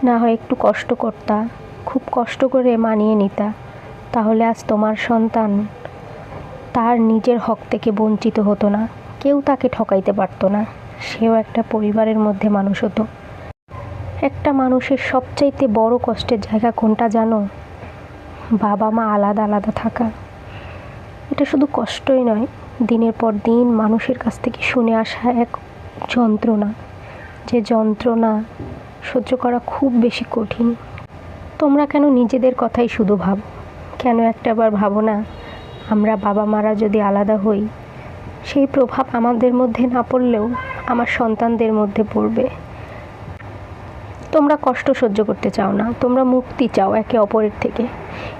না হয় একটু কষ্ট করতা, খুব কষ্ট করে মানিয়ে নিতা, তাহলে আজ তোমার সন্তান তার নিজের হক থেকে বঞ্চিত হতো না, কেউ তাকে ঠকাইতে পারতো না, সেও একটা পরিবারের মধ্যে মানুষ হতো। একটা মানুষের সবচাইতে বড় কষ্টের জায়গা কোনটা জানো? বাবা মা আলাদা আলাদা থাকা। এটা শুধু কষ্টই নয়, দিনের পর দিন মানুষের কাছ থেকে শুনে আসা এক যন্ত্রণা, যে যন্ত্রণা সহ্য করা খুব বেশি কঠিন। তোমরা কেন নিজেদের কথাই শুধু ভাবো? কেন একটাবার ভাবো না আমরা বাবা মারা যদি আলাদা হই, সেই প্রভাব আমাদের মধ্যে না পড়লেও আমার সন্তানদের মধ্যে পড়বে। তোমরা কষ্ট সহ্য করতে চাও না, তোমরা মুক্তি চাও একে অপরের থেকে,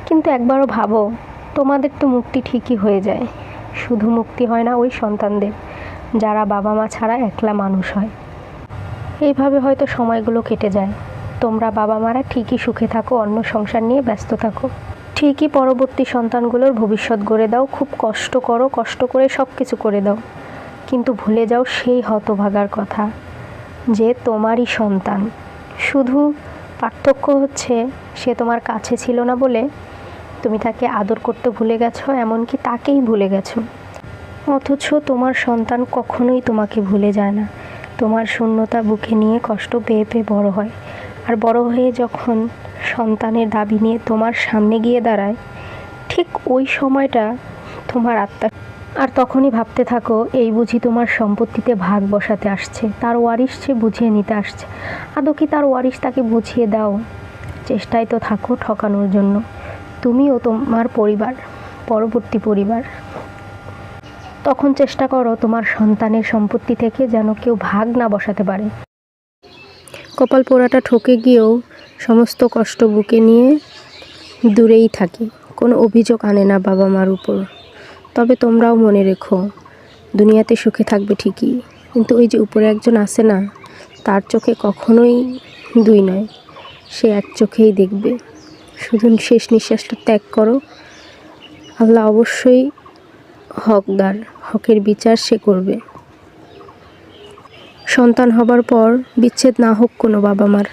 কিন্তু একবারও ভাবো তোমাদের তো মুক্তি ঠিকই হয়ে যায়। শুধু মুক্তি হয় না ওই সন্তানদের, যারা বাবা মা ছাড়া একলা মানুষ হয়। এইভাবে হয়তো সময়গুলো কেটে যায়, তোমরা বাবা মারা ঠিকই সুখে থাকো, অন্য সংসার নিয়ে ব্যস্ত থাকো, ঠিকই পরবর্তী সন্তানগুলোর ভবিষ্যৎ গড়ে দাও, খুব কষ্ট করো, কষ্ট করে সব কিছু করে দাও, কিন্তু ভুলে যাও সেই হতভাগার কথা, যে তোমারই সন্তান। শুধু পার্থক্য হচ্ছে সে তোমার কাছে ছিল না বলে তুমি তাকে আদর করতে ভুলে গেছো, এমনকি তাকেই ভুলে গেছো। অথচ তোমার সন্তান কখনোই তোমাকে ভুলে যায় না। তোমার শূন্যতা বুকে নিয়ে কষ্ট পেয়ে পেয়ে বড় হয়, আর বড় হয়ে যখন সন্তানের দাবি নিয়ে তোমার সামনে গিয়ে দাঁড়ায়, ঠিক ওই সময়টা তোমার আত্মা, আর তখনই ভাবতে থাকো এই বুঝি তোমার সম্পত্তিতে ভাগ বসাতে আসছে, তার ওয়ারিশ সে বুঝিয়ে নিতে আসছে। আদৌ কি তার ওয়ারিশ তাকে বুঝিয়ে দাও? চেষ্টায় তো থাকো ঠকানোর জন্য, তুমিও তোমার পরিবার, পরবর্তী পরিবার। তখন চেষ্টা করো তোমার সন্তানের সম্পত্তি থেকে যেন কেউ ভাগ না বসাতে পারে। কপাল পোড়াটা ঠকে গিয়েও সমস্ত কষ্ট বুকে নিয়ে দূরেই থাকে, কোনো অভিযোগ আনে না বাবা মার উপর। তবে তোমরাও মনে রেখো, দুনিয়াতে সুখে থাকবে ঠিকই, কিন্তু ওই যে উপরে একজন আছে না, তার চোখে কখনোই দুই নয়, সে এক চোখেই দেখবে। শুধু শেষ নিঃশ্বাসটা ত্যাগ করো, আল্লাহ অবশ্যই হকদার, হকের বিচার সে করবে। সন্তান হবার পর বিচ্ছেদ না হোক কোনো বাবা মার।